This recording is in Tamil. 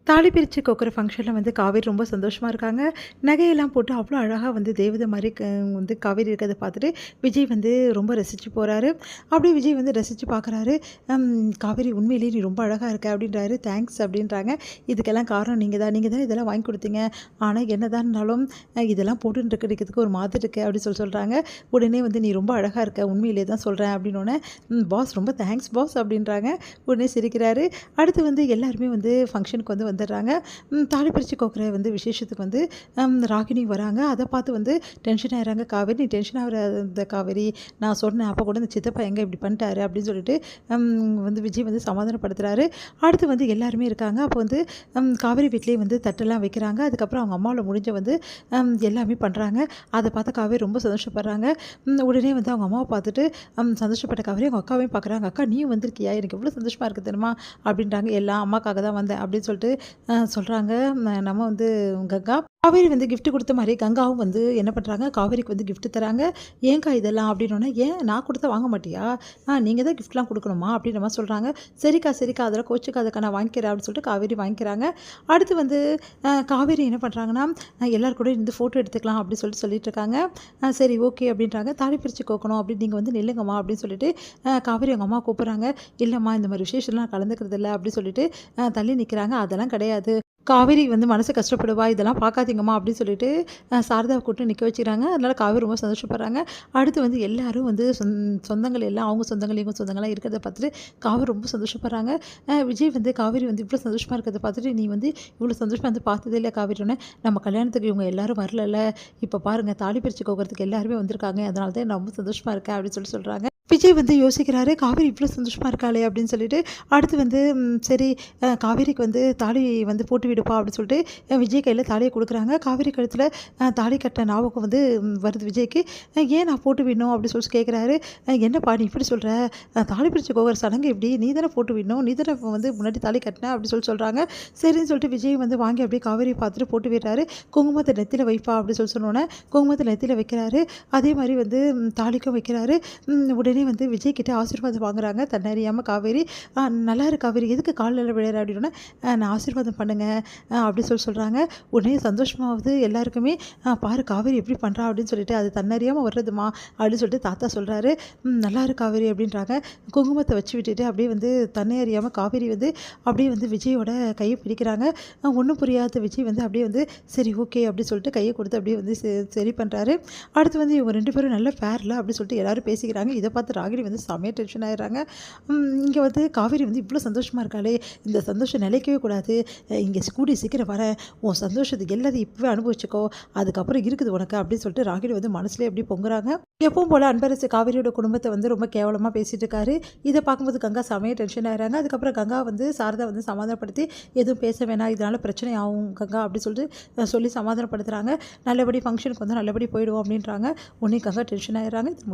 தாலி பிரிச்சு கோக்குற ஃபங்ஷனில் வந்து காவேரி ரொம்ப சந்தோஷமா இருக்காங்க. நகையெல்லாம் போட்டு அவ்வளோ அழகா வந்து தேவதை மாரி வந்து காவேரி இருக்கிறத பார்த்துட்டு, விஜய் வந்து ரொம்ப ரசிச்சு போறாரு. அப்படியே விஜய் வந்து ரசிச்சு பார்க்குறாரு. "காவேரி உண்மையிலேயே நீ ரொம்ப அழகா இருக்க" அப்படின்றாரு. "தேங்க்ஸ்" அப்படின்றாங்க. "இதுக்கெல்லாம் காரணம் நீங்க தான் இதெல்லாம் வாங்கி குடுத்தீங்க. ஆனா என்னதான் இருந்தாலும் இதெல்லாம் போட்டுட்டு இருக்கிறதுக்கு ஒரு மாதிரி இருக்கு" அப்படின்னு சொல்றாங்க. உடனே வந்து "நீ ரொம்ப அழகா இருக்க. உண்மையிலேயே தான் சொல்றேன்" அப்படின்னோனே, பாஸ் ரொம்ப தேங்க்ஸ் பாஸ்" அப்படின்றாங்க. உடனே சிரிக்கிறாரு. அடுத்து வந்து எல்லாருமே வந்து ஃபங்ஷனுக்கு வந்து வந்துடுறாங்க. தாலி பிரிச்சு கோக்குற வந்து விசேஷத்துக்கு வந்து ராகினி வராங்க. அத பார்த்து வந்து டென்ஷன் ஆயிடுறாங்க காவேரி. "நீ டென்ஷன் ஆகுற காவேரி. நான் சொன்னேன். அப்போ கூட இந்த சித்தப்பா எங்க இப்படி பண்ணிட்டாரு" அப்படின்னு சொல்லிட்டு ம் வந்து விஜய் வந்து சமாதானப்படுத்துறாரு. அடுத்து வந்து எல்லாருமே இருக்காங்க. அப்போ வந்து காவேரி வீட்லயே வந்து தட்டெல்லாம் வைக்கிறாங்க. அதுக்கப்புறம் அவங்க அம்மாவால முடிஞ்ச வந்து எல்லாமே பண்றாங்க. அத பார்த்து காவேரி ரொம்ப சந்தோஷப்படுறாங்க. உடனே வந்து அவங்க அம்மாவ பார்த்துட்டு சந்தோஷப்பட்ட காவேரி அவங்க அக்காவையும் பார்க்குறாங்க. "அக்கா நீயும் வந்திருக்கியா? எனக்கு எவ்வளோ சந்தோஷமா இருக்கு தெரியுமா?" அப்படின்றாங்க. "எல்லாம் அம்மாக்காக தான் வந்தேன்" அப்படின்னு சொல்லிட்டு சொல்றாங்க. நம்ம வந்து கங்கா. காவேரி வந்து கிஃப்ட் குடுத்த மாரி கங்காவும் வந்து என்ன பண்றாங்க, காவேரிக்கு வந்து கிஃப்ட் தராங்க. "ஏன்க்கா இதெல்லாம்?" அப்படின்னோனே, "ஏன் நான் குடுத்தா வாங்க மாட்டியா? நீங்க தான் கிஃப்ட்லாம் குடுக்கணுமா?" அப்படின்ற மாரி சொல்றாங்க. சரிக்கா அதெல்லாம் கோச்சுக்காதக்கா நான் வாங்கிக்கிறேன்" அப்படின்னு சொல்லிட்டு காவேரி வாங்கிக்கிறாங்க. அடுத்து வந்து காவேரி என்ன பண்றாங்கன்னா, எல்லார் கூடயும் இருந்து ஃபோட்டோ எடுத்துக்கலாம் அப்படின்னு சொல்லிட்டு இருக்காங்க. சரி ஓகே அப்படின்றாங்க. "தாலி பிரிச்சு கோக்கணும் அப்படின்னு நீங்க வந்து நில்லுங்கம்மா" அப்படின்னு சொல்லிட்டு காவேரி அவங்க அம்மாவ கூப்பிடுறாங்க. "இல்லம்மா இந்த மாரி விசேஷம்லாம் கலந்துக்கிறது இல்ல" அப்படின்னு சொல்லிட்டு தள்ளி நிக்கிறாங்க. "அதெல்லாம் கிடையாது. காவேரி வந்து மனசு கஷ்டப்படுவா. இதெல்லாம் பார்க்காதீங்கம்மா" அப்படின்னு சொல்லிட்டு சாரதாவ கூப்பிட்டு நிக்க வச்சுக்கிறாங்க. அதனால காவேரி ரொம்ப சந்தோஷப்படுறாங்க. அடுத்து வந்து எல்லாரும் வந்து சொந்தங்கள் எல்லாம் அவங்க சொந்தங்கள், இவங்க சொந்தங்கள்லாம் இருக்கிறத பார்த்துட்டு காவேரி ரொம்ப சந்தோஷப்படுறாங்க. விஜய் வந்து காவேரி வந்து இவ்ளோ சந்தோஷமா இருக்கிறத பார்த்துட்டு, "நீ வந்து இவ்ளோ சந்தோஷமா வந்து பார்த்ததே இல்லையா காவேரின்னோனே" "நம்ம கல்யாணத்துக்கு இவங்க எல்லாரும் வரலல்ல. இப்ப பாருங்க தாலி பிரிச்சு கோக்குறதுக்கு எல்லாருமே வந்திருக்காங்க. அதனால தான் நான் ரொம்ப சந்தோஷமா இருக்கேன்" அப்படின்னு சொல்றாங்க. விஜய் வந்து யோசிக்கிறாரு. காவேரி இவ்ளோ சந்தோஷமா இருக்காளே அப்படின்னு சொல்லிட்டு, அடுத்து வந்து சரி காவேரிக்கு வந்து தாலி வந்து போட்டு விடுப்பா அப்படின்னு சொல்லிட்டு விஜய் கையில தாலிய குடுக்குறாங்க. காவேரி கழுத்தில தாலி கட்டின ஞாபகம் வந்து வருது விஜய்க்கு. "ஏன் நான் போட்டு விடணும்?" அப்படின்னு சொல்லிட்டு கேட்குறாரு. "என்னப்பா நீ இப்படி சொல்ற? தாலி பிரிச்சு கோக்குற சடங்கு எப்படி? நீ தானே போட்டு விடணும். நீ தானே வந்து முன்னாடி தாலி கட்டின" அப்படி சொல்றாங்க. சரின்னு சொல்லிட்டு விஜய் வந்து வாங்கி அப்படியே காவேரியை பார்த்துட்டு போட்டு விடுறாரு. "குங்குமத்த நெத்தியில வைப்பா" அப்படி சொன்னோனே குங்குமத்த நெத்தியில வைக்கிறாரு. அதே மாரி வந்து தாலிக்கும் வைக்கிறாரு. உடனே வந்து விஜய் கிட்ட ஆசீர்வாதம் வாங்குறாங்க. தன்ன அறியாம காவேரி. நல்லா இரு காவேரி எதுக்கு கால்ல விழுற?" அப்படின்னோனே, "நான் ஆசீர்வாதம் பண்ணுங்க" அப்படி சொல்றாங்க. உடனே சந்தோஷமாவுது எல்லாருக்குமே. பாரு காவேரி எப்படி பண்றா?" அப்படின்னு சொல்லிட்டு, "அது தன்னறியாம வர்றதுமா" அப்படின்னு சொல்லிட்டு தாத்தா சொல்றாரு. நல்லா இரு காவேரி" அப்படின்றாங்க. குங்குமத்த வச்சு விட்டுட்டு அப்படியே வந்து தன்னை அறியாம காவேரி வந்து அப்படியே வந்து விஜயோட கைய பிடிக்கிறாங்க. ஒண்ணும் புரியாத விஜய் வந்து அப்படியே வந்து சரி ஓகே அப்படி சொல்லிட்டு கைய குடுத்து அப்படியே வந்து சரி பண்றாரு. அடுத்து வந்து இவங்க 2 பேரும் நல்ல பேர்ல அப்படி சொல்லிட்டு எல்லாரும் பேசிக்கிறாங்க. இத பார்த்து ராகினி வந்து செமையா டென்ஷன் ஆயிடுறாங்க. இங்க வந்து காவேரி வந்து இவ்ளோ சந்தோஷமா இருக்காளே! இந்த சந்தோஷம் நிலைக்கவே கூடாது. இங்க கூடிய சீக்கிரம் வரேன். உன் சந்தோஷத்துக்கு எல்லாத்தையும் இப்பவே அனுபவிச்சுக்கோ. அதுக்கப்புறம் இருக்குது உனக்கு அப்படின்னு சொல்லிட்டு ராகினி வந்து மனசுலயே அப்படியே பொங்குறாங்க. எப்பவும் போல அன்பரசு காவேரியோட குடும்பத்த வந்து ரொம்ப கேவலமா பேசிட்டு இருக்காரு. இத பார்க்கும்போது கங்கா செமையா டென்ஷன் ஆயிடுறாங்க. அதுக்கப்புறம் கங்கா வந்து சாரதா வந்து சமாதானப்படுத்தி, "எதுவும் பேச வேணாம். இதனால பிரச்சனை ஆகும் கங்கா" அப்படி சொல்லிட்டு சொல்லி சமாதானப்படுத்துறாங்க. நல்லபடி ஃபங்ஷனுக்கு வந்து நல்லபடி போயிடுவோம் அப்படின்றாங்க. உடனே கங்கா டென்ஷன் ஆயிடுறாங்க. இது